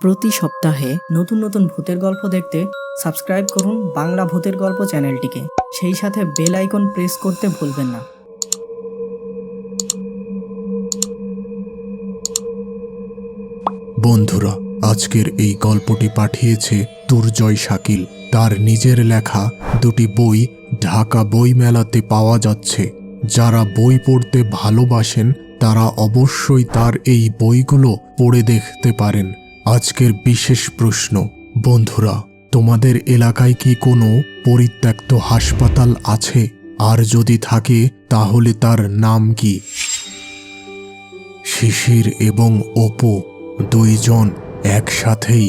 প্রতি সপ্তাহে নতুন নতুন ভূতের গল্প দেখতে সাবস্ক্রাইব করুন বাংলা ভূতের গল্প চ্যানেলটিকে। সেই সাথে বেল আইকন প্রেস করতে ভুলবেন না। বন্ধুরা, আজকের এই গল্পটি পাঠিয়েছে দুর্জয় শাকিল। তার নিজের লেখা দুটি বই ঢাকা বই মেলাতে পাওয়া যাচ্ছে। যারা বই পড়তে ভালোবাসেন তারা অবশ্যই তার এই বইগুলো পড়ে দেখতে পারেন। আজকের বিশেষ প্রশ্ন, বন্ধুরা, তোমাদের এলাকায় কি কোনো পরিত্যক্ত হাসপাতাল আছে? আর যদি থাকে তাহলে তার নাম কি? শিশির এবং অপু দুইজন একসাথেই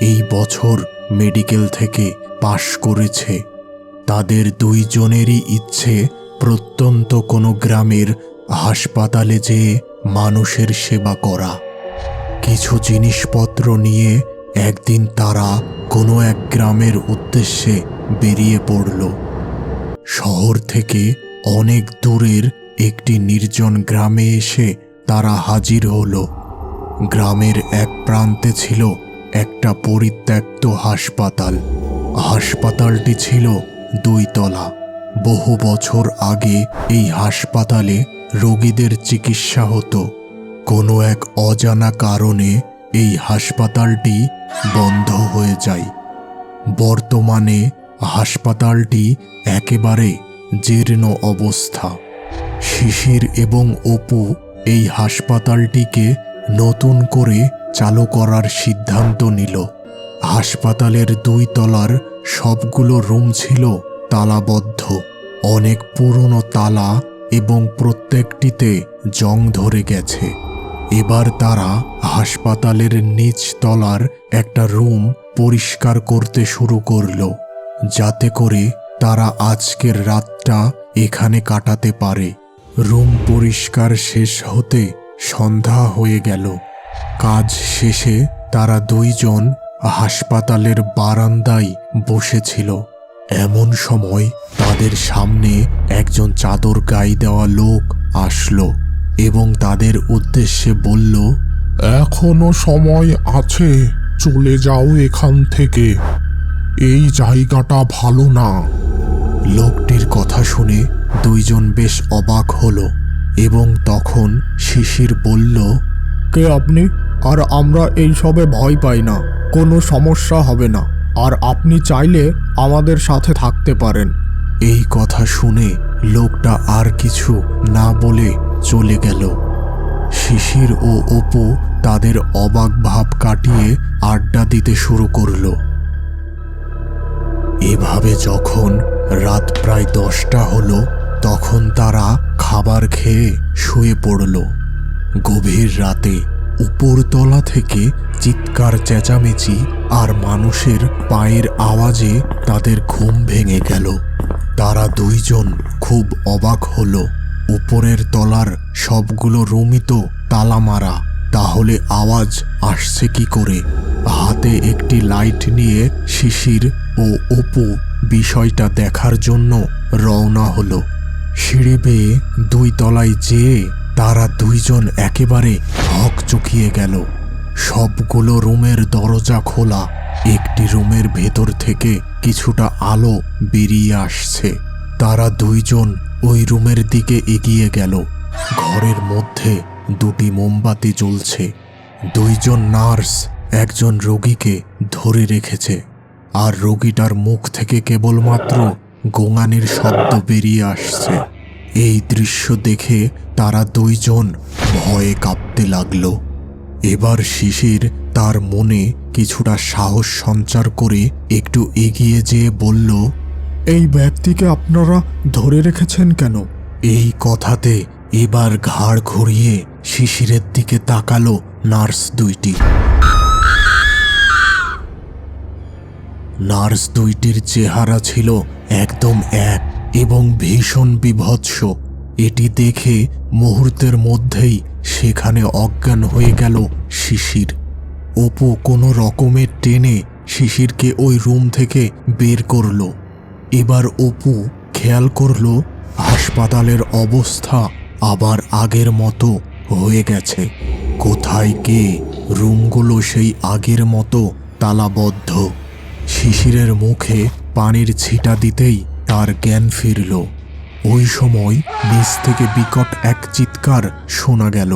এই বছর মেডিকেল থেকে পাশ করেছে। তাদের দুইজনেরই ইচ্ছে প্রত্যন্ত কোনো গ্রামের হাসপাতালে যেয়ে মানুষের সেবা করা। কিছু জিনিসপত্র নিয়ে একদিন তারা কোনো এক গ্রামের উদ্দেশ্যে বেরিয়ে পড়ল। শহর থেকে অনেক দূরের একটি নির্জন গ্রামে এসে তারা হাজির হলো। গ্রামের এক প্রান্তে ছিল একটা পরিত্যক্ত হাসপাতাল। হাসপাতালটি ছিল 2 তলা। বহু বছর আগে এই হাসপাতালে রোগীদের চিকিৎসা হতো। কোনো এক অজানা কারণে এই হাসপাতালটি বন্ধ হয়ে যায়। বর্তমানে হাসপাতালটি একেবারে জীর্ণ অবস্থা। শিশির এবং অপু এই হাসপাতালটিকে নতুন করে চালু করার সিদ্ধান্ত নিল। হাসপাতালের 2 তলার সবগুলো রুম ছিল তালাবদ্ধ। অনেক পুরনো তালা এবং প্রত্যেকটিতে জং ধরে গেছে। এবার তারা হাসপাতালের নিচ তলার একটা রুম পরিষ্কার করতে শুরু করলো, যাতে করে তারা আজকের রাতটা এখানে কাটাতে পারে। রুম পরিষ্কার শেষ হতে সন্ধ্যা হয়ে গেল। কাজ শেষে তারা দুইজন হাসপাতালের বারান্দায় বসেছিল। এমন সময় তাদের সামনে একজন চাদর গায়ে দেওয়া লোক আসলো এবং তাদের উদ্দেশ্যে বলল, এখনো সময় আছে, চলে যাও এখান থেকে, এই জায়গাটা ভালো না। লোকটির কথা শুনে দুইজন বেশ অবাক হলো এবং তখন শিশির বলল, কে আপনি? আর আমরা এইসবে ভয় পাই না, কোনো সমস্যা হবে না, আর আপনি চাইলে আমাদের সাথে থাকতে পারেন। এই কথা শুনে লোকটা আর কিছু না বলে চলে গেল। শিশির ও অপু তাদের অবাক ভাব কাটিয়ে আড্ডা দিতে শুরু করল। এভাবে যখন রাত প্রায় 10টা হলো, তখন তারা খাবার খেয়ে শুয়ে পড়ল। গভীর রাতে উপরতলা থেকে চিৎকার চেঁচামেচি আর মানুষের পায়ের আওয়াজে তাদের ঘুম ভেঙে গেল। তারা দুইজন খুব অবাক হলো। উপরের তলার সবগুলো রুমই তো তালা মারা, তাহলে আওয়াজ আসছে কি করে? হাতে একটি লাইট নিয়ে শিশির ও অপু বিষয়টা দেখার জন্য রওনা হলো। সিঁড়ি বেয়ে 2 তলায় যেয়ে তারা দুইজন একেবারে হকচকিয়ে গেল। সবগুলো রুমের দরজা খোলা। একটি রুমের ভেতর থেকে কিছুটা আলো বেরিয়ে আসছে। তারা দুইজন ওই রুমের দিকে এগিয়ে গেল। ঘরের মধ্যে 2টি মোমবাতি জ্বলছে। 2জন নার্স একজন রোগীকে ধরে রেখেছে, আর রোগীটার মুখ থেকে কেবলমাত্র গোঙানির শব্দ বেরিয়ে আসছে। এই দৃশ্য দেখে তারা দুইজন ভয়ে কাঁপতে লাগলো। এবার শিশির তার মনে কিছুটা সাহস সঞ্চার করে একটু এগিয়ে যেয়ে বলল, এই ব্যক্তিকে আপনারা ধরে রেখেছেন কেন? এই কথাতে এবার ঘাড় ঘুরিয়ে শিশিরের দিকে তাকালো নার্স 2টি। নার্স 2টির চেহারা ছিল একদম এক এবং ভীষণ বীভৎস। এটি দেখে মুহূর্তের মধ্যেই সেখানে অজ্ঞান হয়ে গেল শিশির। অপু কোনো রকমের টেনে শিশিরকে ওই রুম থেকে বের করলো। এবার অপু খেয়াল করলো হাসপাতালের অবস্থা আবার আগের মতো হয়ে গেছে। কোথায় কে রুমগুলো সেই আগের মতো তালাবদ্ধ। শিশিরের মুখে পানির ছিটা দিতেই তার জ্ঞান ফিরল। ওই সময় নিচ থেকে বিকট এক চিৎকার শোনা গেল।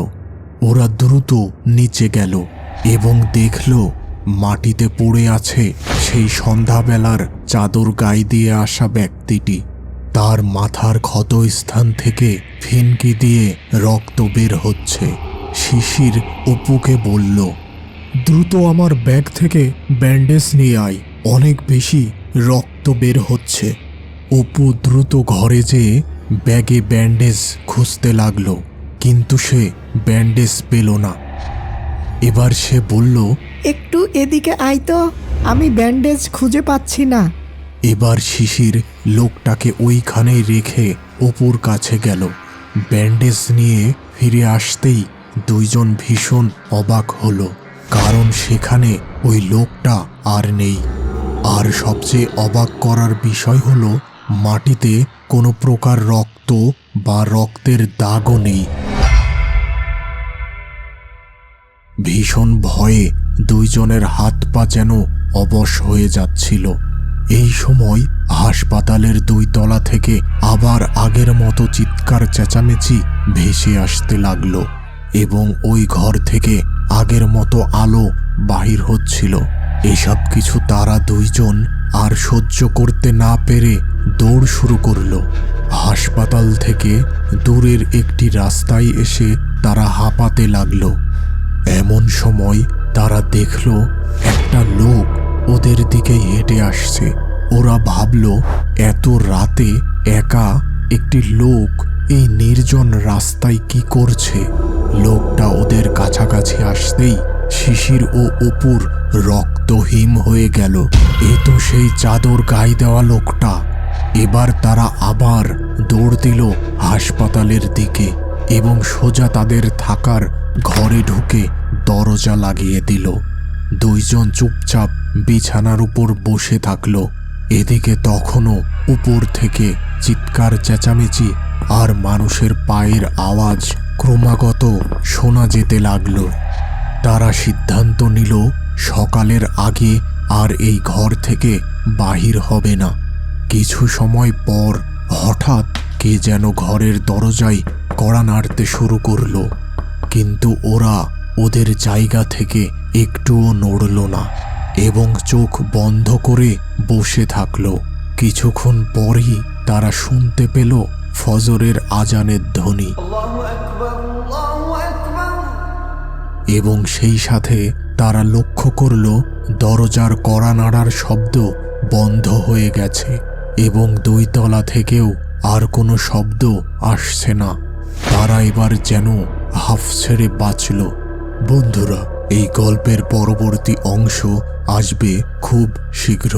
ওরা দ্রুত নিচে গেল এবং দেখল মাটিতে পড়ে আছে সেই সন্ধ্যাবেলার চাদর গায়ে দিয়ে আসা ব্যক্তিটি। তার মাথার ক্ষতস্থান থেকে ফিনকি দিয়ে রক্ত বের হচ্ছে। শিশির অপুকে বলল, দ্রুত আমার ব্যাগ থেকে ব্যান্ডেজ নিয়ে আয়, অনেক বেশি রক্ত বের হচ্ছে। অপু দ্রুত ঘরে যেয়ে ব্যাগে ব্যান্ডেজ খুঁজতে লাগলো, কিন্তু সে ব্যান্ডেজ পেল না। এবার সে বলল, একটু এদিকে আয় তো, আমি ব্যান্ডেজ খুঁজে পাচ্ছি না। এবার শিশির লোকটাকে ওইখানেই রেখে অপুর কাছে গেল। ব্যান্ডেজ নিয়ে ফিরে আসতেই দুইজন ভীষণ অবাক হলো, কারণ সেখানে ওই লোকটা আর নেই। আর সবচেয়ে অবাক করার বিষয় হলো মাটিতে কোনো প্রকার রক্ত বা রক্তের দাগও নেই। ভীষণ ভয়ে দুইজনের হাত পা যেন অবশ হয়ে যাচ্ছিল। এই সময় হাসপাতালের 2 তলা থেকে আবার আগের মতো চিৎকার চেঁচামেচি ভেসে আসতে লাগলো এবং ওই ঘর থেকে আগের মতো আলো বাহির হচ্ছিল। এসব কিছু তারা দুইজন আর সহ্য করতে না পেরে দৌড় শুরু করলো। হাসপাতাল থেকে দূরের একটি রাস্তায় এসে তারা হাঁপাতে লাগলো। এমন সময় তারা দেখল একটা লোক ওদের দিকে হেঁটে আসছে। ওরা ভাবল এত রাতে একা একটি লোক এই নির্জন রাস্তায় কি করছে। লোকটা ওদের কাছাকাছি আসতেই শিশির ও অপুর রক্তহীন হয়ে গেল। এ তো সেই চাদর গায়ে দেওয়া লোকটা। এবার তারা আবার দৌড় দিল হাসপাতালের দিকে এবং সোজা তাদের থাকার ঘরে ঢুকে দরজা লাগিয়ে দিল। দুইজন চুপচাপ বিছানার উপর বসে থাকলো। এদিকে তখনও উপর থেকে চিৎকার চেঁচামেচি আর মানুষের পায়ের আওয়াজ ক্রমাগত শোনা যেতে লাগলো। তারা সিদ্ধান্ত নিল সকালের আগে আর এই ঘর থেকে বাহির হবে না। কিছু সময় পর হঠাৎ কে যেন ঘরের দরজায় কড়া নাড়তে শুরু করলো, কিন্তু ওরা ওদের জায়গা থেকে একটুও নড়ল না এবং চোখ বন্ধ করে বসে থাকলো। কিছুক্ষণ পরই তারা শুনতে পেল ফজরের আজানের ধ্বনি এবং সেই সাথে তারা লক্ষ্য করল দরজার কড়া নাড়ার শব্দ বন্ধ হয়ে গেছে এবং 2 তলা থেকেও আর কোনো শব্দ আসছে না। তারা এবার যেন হাফ ছেড়ে বাঁচল। বন্ধুরা, এই গল্পের পরবর্তী অংশ আসবে খুব শীঘ্র।